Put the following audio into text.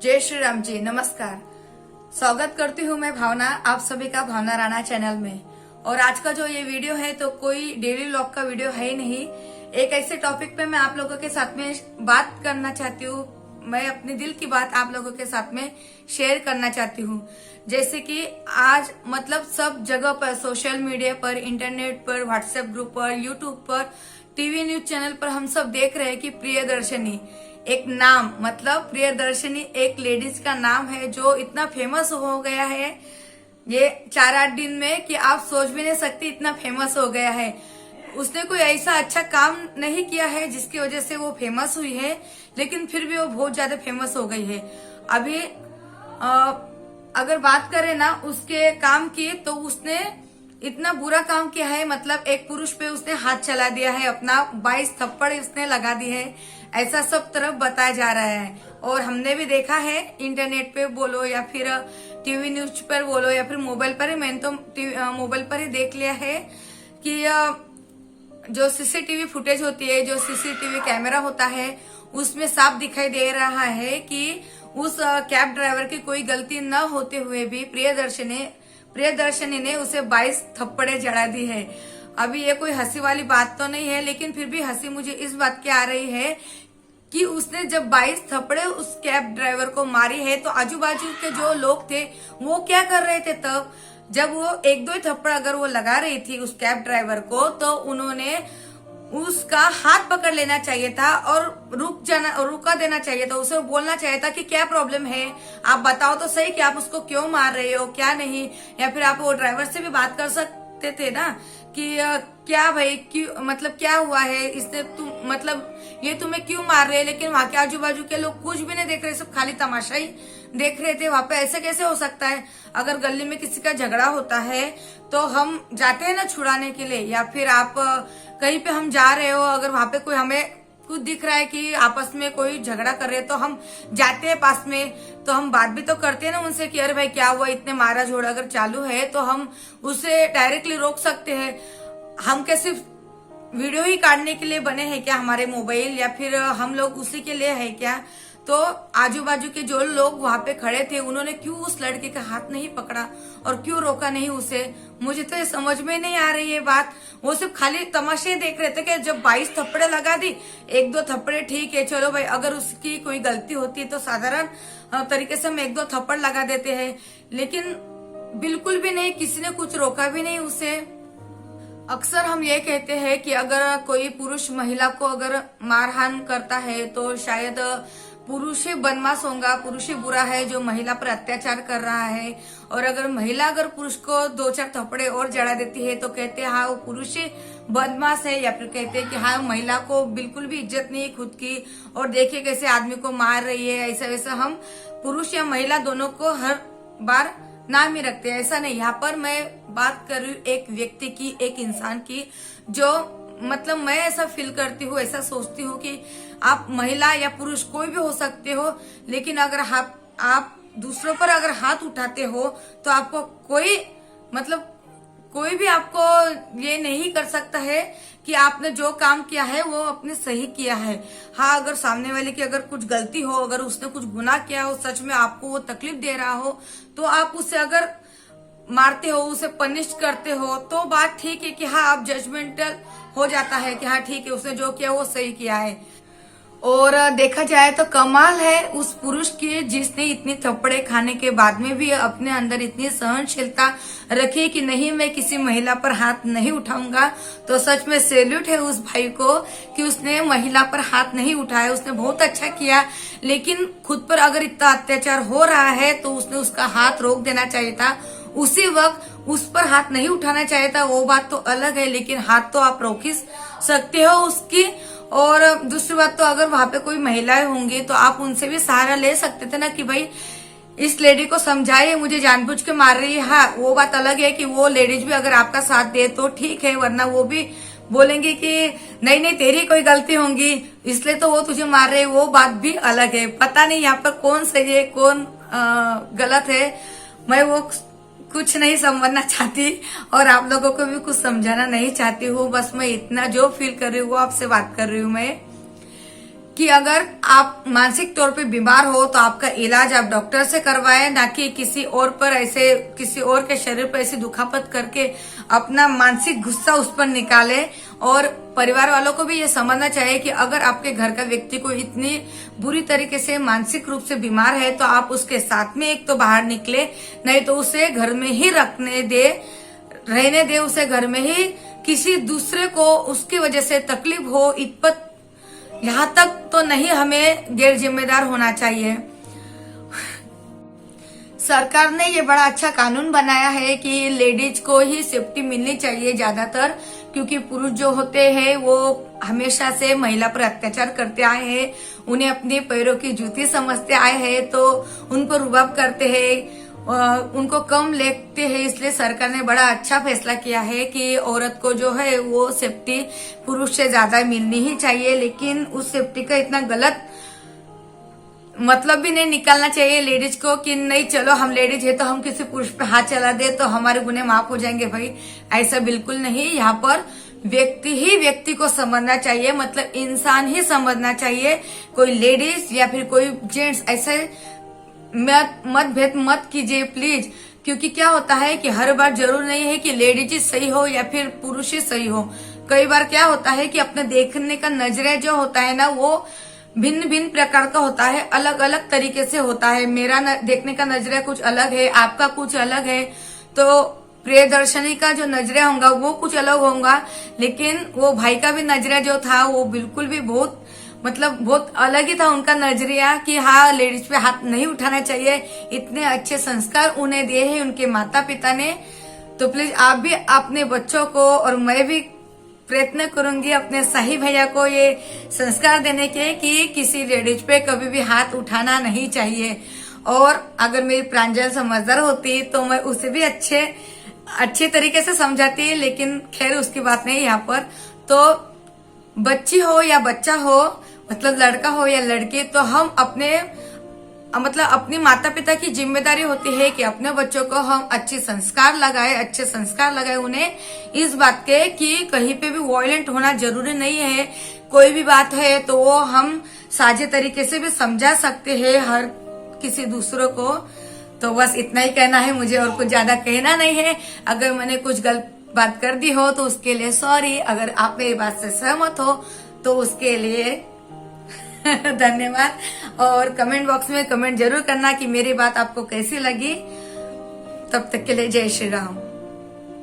जय श्री राम जी। नमस्कार। स्वागत करती हूँ मैं भावना, आप सभी का भावना राणा चैनल में। और आज का जो ये वीडियो है तो कोई डेली व्लॉग का वीडियो है ही नहीं। एक ऐसे टॉपिक पे मैं आप लोगों के साथ में बात करना चाहती हूँ। मैं अपने दिल की बात आप लोगों के साथ में शेयर करना चाहती हूँ। जैसे कि आज मतलब सब जगह पर, सोशल मीडिया पर, इंटरनेट पर, व्हाट्सएप ग्रुप पर, यूट्यूब पर, टीवी न्यूज चैनल पर हम सब देख रहे हैं कि प्रियदर्शनी एक नाम, मतलब प्रियदर्शनी एक लेडीज का नाम है जो इतना फेमस हो गया है ये 4-8 दिन में कि आप सोच भी नहीं सकती, इतना फेमस हो गया है। उसने कोई ऐसा अच्छा काम नहीं किया है जिसकी वजह से वो फेमस हुई है, लेकिन फिर भी वो बहुत ज्यादा फेमस हो गई है। अभी अगर बात करें ना उसके काम की, तो उसने इतना बुरा काम किया है, मतलब एक पुरुष पे उसने हाथ चला दिया है, अपना 22 थप्पड़ उसने लगा दी है, ऐसा सब तरफ बताया जा रहा है। और हमने भी देखा है, इंटरनेट पे बोलो या फिर टीवी न्यूज पर बोलो या फिर मोबाइल पर ही, मैंने तो मोबाइल पर ही देख लिया है कि जो सीसीटीवी फुटेज होती है, जो सीसीटीवी कैमरा होता है, उसमें साफ दिखाई दे रहा है कि उस कैब ड्राइवर की कोई गलती न होते हुए भी प्रियदर्शनी ने उसे 22 थप्पड़े जड़ा दी है। अभी ये कोई हंसी वाली बात तो नहीं है, लेकिन फिर भी हंसी मुझे इस बात की आ रही है कि उसने जब 22 थप्पड़े उस कैब ड्राइवर को मारी है, तो आजू बाजू के जो लोग थे वो क्या कर रहे थे तब, जब वो 1-2 थप्पड़ अगर वो लगा रही थी उस कैब ड्राइवर को, तो उन्होंने उसका हाथ पकड़ लेना चाहिए था और रुका देना चाहिए था। उसे बोलना चाहिए था कि क्या प्रॉब्लम है, आप बताओ तो सही कि आप उसको क्यों मार रहे हो, क्या नहीं। या फिर आप वो ड्राइवर से भी बात कर सकते थे ना कि क्या भाई, क्यों, मतलब क्या हुआ है, इसने तुम मतलब ये तुम्हें क्यों मार रहे हैं। लेकिन वहां के आजू बाजू के लोग कुछ भी नहीं देख रहे, सब खाली तमाशा ही देख रहे थे। वहां पे ऐसे कैसे हो सकता है? अगर गली में किसी का झगड़ा होता है तो हम जाते हैं ना छुड़ाने के लिए, या फिर आप कहीं पे हम जा रहे हो, अगर वहां पे कोई हमें कुछ दिख रहा है कि आपस में कोई झगड़ा कर रहे हैं, तो हम जाते हैं पास में, तो हम बात भी तो करते हैं ना उनसे कि अरे भाई क्या हुआ, इतने मारा झोड़ा अगर चालू है तो हम उसे डायरेक्टली रोक सकते हैं। हम क्या सिर्फ वीडियो ही काटने के लिए बने हैं क्या हमारे मोबाइल, या फिर हम लोग उसी के लिए है क्या? तो आजू बाजू के जो लोग वहां पे खड़े थे, उन्होंने क्यों उस लड़के का हाथ नहीं पकड़ा और क्यों रोका नहीं उसे? मुझे तो ये समझ में नहीं आ रही है बात। वो सिर्फ खाली तमाशे देख रहे थे कि जब 22 थप्पड़े लगा दी, 1-2 थप्पड़े ठीक है, चलो भाई, अगर उसकी कोई गलती होती है तो साधारण तरीके से हम 1-2 थप्पड़ लगा देते हैं, लेकिन बिल्कुल भी नहीं, किसी ने कुछ रोका भी नहीं उसे। अक्सर हम ये कहते हैं कि अगर कोई पुरुष महिला को अगर मारहान करता है तो शायद पुरुष ही बदमाश होगा, पुरुष ही बुरा है जो महिला पर अत्याचार कर रहा है। और अगर महिला अगर पुरुष को 2-4 थप्पड़े और जड़ा देती है तो कहते हैं हाँ वो पुरुष ही बदमाश है, या फिर कहते हैं कि हाँ महिला को बिल्कुल भी इज्जत नहीं खुद की, और देखिए कैसे आदमी को मार रही है। ऐसा वैसा हम पुरुष या महिला दोनों को हर बार नाम ही रखते हैं, ऐसा नहीं। यहाँ पर मैं बात कर रही हूँ एक व्यक्ति की, एक इंसान की, जो मतलब मैं ऐसा फील करती हूँ, ऐसा सोचती हूँ कि आप महिला या पुरुष कोई भी हो सकते हो, लेकिन अगर आप दूसरों पर अगर हाथ उठाते हो तो आपको कोई मतलब कोई भी आपको ये नहीं कर सकता है कि आपने जो काम किया है वो अपने सही किया है। हाँ, अगर सामने वाले की अगर कुछ गलती हो, अगर उसने कुछ गुनाह किया हो, सच में आपको वो तकलीफ दे रहा हो, तो आप उसे अगर मारते हो, उसे पनिश करते हो, तो बात ठीक है कि हाँ आप जजमेंटल हो जाता है कि हाँ ठीक है उसने जो किया वो सही किया है। और देखा जाए तो कमाल है उस पुरुष की जिसने इतनी थप्पड़े खाने के बाद में भी अपने अंदर इतनी सहनशीलता रखी कि नहीं मैं किसी महिला पर हाथ नहीं उठाऊंगा। तो सच में सैल्यूट है उस भाई को कि उसने महिला पर हाथ नहीं उठाया, उसने बहुत अच्छा किया। लेकिन खुद पर अगर इतना अत्याचार हो रहा है तो उसने उसका हाथ रोक देना चाहिए था, उसी वक्त उस पर हाथ नहीं उठाना चाहिए था, वो बात तो अलग है, लेकिन हाथ तो आप रोक ही सकते हो उसकी। और दूसरी बात तो अगर वहां पे कोई महिलाएं होंगी तो आप उनसे भी सहारा ले सकते थे ना कि भाई इस लेडी को समझाइए, मुझे जानबूझ के मार रही है। हाँ, वो बात अलग है कि वो लेडीज भी अगर आपका साथ दे तो ठीक है, वरना वो भी बोलेंगे कि नहीं नहीं तेरी कोई गलती होगी इसलिए तो वो तुझे मार रहे, वो बात भी अलग है। पता नहीं यहाँ पर कौन सही है कौन गलत है, मैं वो कुछ नहीं समझना चाहती और आप लोगों को भी कुछ समझाना नहीं चाहती हूँ। बस मैं इतना जो फील कर रही हूँ वो आपसे बात कर रही हूँ मैं कि अगर आप मानसिक तौर पे बीमार हो तो आपका इलाज आप डॉक्टर से करवाएं, ना कि किसी और पर ऐसे किसी और के शरीर पर ऐसी दुखापत करके अपना मानसिक गुस्सा उस पर निकाले। और परिवार वालों को भी ये समझना चाहिए कि अगर आपके घर का व्यक्ति को इतनी बुरी तरीके से मानसिक रूप से बीमार है तो आप उसके साथ में एक तो बाहर निकले, नहीं तो उसे घर में ही रहने दे उसे घर में ही। किसी दूसरे को उसकी वजह से तकलीफ हो इतपत यहाँ तक तो नहीं हमें गैर जिम्मेदार होना चाहिए। सरकार ने ये बड़ा अच्छा कानून बनाया है कि लेडीज को ही सेफ्टी मिलनी चाहिए ज्यादातर, क्योंकि पुरुष जो होते हैं वो हमेशा से महिला पर अत्याचार करते आए हैं, उन्हें अपने पैरों की जूती समझते आए हैं, तो उन पर रुबाब करते हैं, उनको कम लेते हैं। इसलिए सरकार ने बड़ा अच्छा फैसला किया है कि औरत को जो है वो सेफ्टी पुरुष से ज्यादा मिलनी ही चाहिए। लेकिन उस सेफ्टी का इतना गलत मतलब भी नहीं निकालना चाहिए लेडीज को कि नहीं चलो हम लेडीज है तो हम किसी पुरुष पे हाथ चला दे तो हमारे गुनाह माफ हो जाएंगे। भाई ऐसा बिल्कुल नहीं, यहाँ पर व्यक्ति ही व्यक्ति को समझना चाहिए, मतलब इंसान ही समझना चाहिए। कोई लेडीज या फिर कोई जेंट्स ऐसे मतभेद मत कीजिए प्लीज, क्योंकि क्या होता है कि हर बार जरूर नहीं है कि लेडीज ही सही हो या फिर पुरुष ही सही हो। कई बार क्या होता है कि अपने देखने का नजरिया जो होता है ना वो भिन्न भिन्न प्रकार का होता है, अलग अलग तरीके से होता है। मेरा देखने का नजरिया कुछ अलग है, आपका कुछ अलग है, तो प्रियदर्शनी का जो नजरिया होगा वो कुछ अलग होगा। लेकिन वो भाई का भी नजरिया जो था वो बिल्कुल भी बहुत अलग ही था उनका नजरिया कि हाँ लेडीज पे हाथ नहीं उठाना चाहिए। इतने अच्छे संस्कार उन्हें दिए हैं उनके माता पिता ने। तो प्लीज आप भी अपने बच्चों को, और मैं भी प्रयत्न करूंगी अपने सही भैया को ये संस्कार देने के कि किसी लेडीज पे कभी भी हाथ उठाना नहीं चाहिए। और अगर मेरी प्रांजल समझदार होती तो मैं उसे भी अच्छे तरीके से समझाती, लेकिन खैर उसकी बात नहीं यहाँ पर। तो बच्ची हो या बच्चा हो, मतलब लड़का हो या लड़की, तो हम अपनी माता पिता की जिम्मेदारी होती है कि अपने बच्चों को हम अच्छे संस्कार लगाए उन्हें इस बात के कि कहीं पे भी वॉयलेंट होना जरूरी नहीं है। कोई भी बात है तो वो हम साझे तरीके से भी समझा सकते हैं हर किसी दूसरों को। तो बस इतना ही कहना है मुझे, और कुछ ज्यादा कहना नहीं है। अगर मैंने कुछ गलत बात कर दी हो तो उसके लिए सॉरी, अगर आप मेरी बात से सहमत हो तो उसके लिए धन्यवाद। और कमेंट बॉक्स में कमेंट जरूर करना कि मेरी बात आपको कैसी लगी। तब तक के लिए जय श्री राम।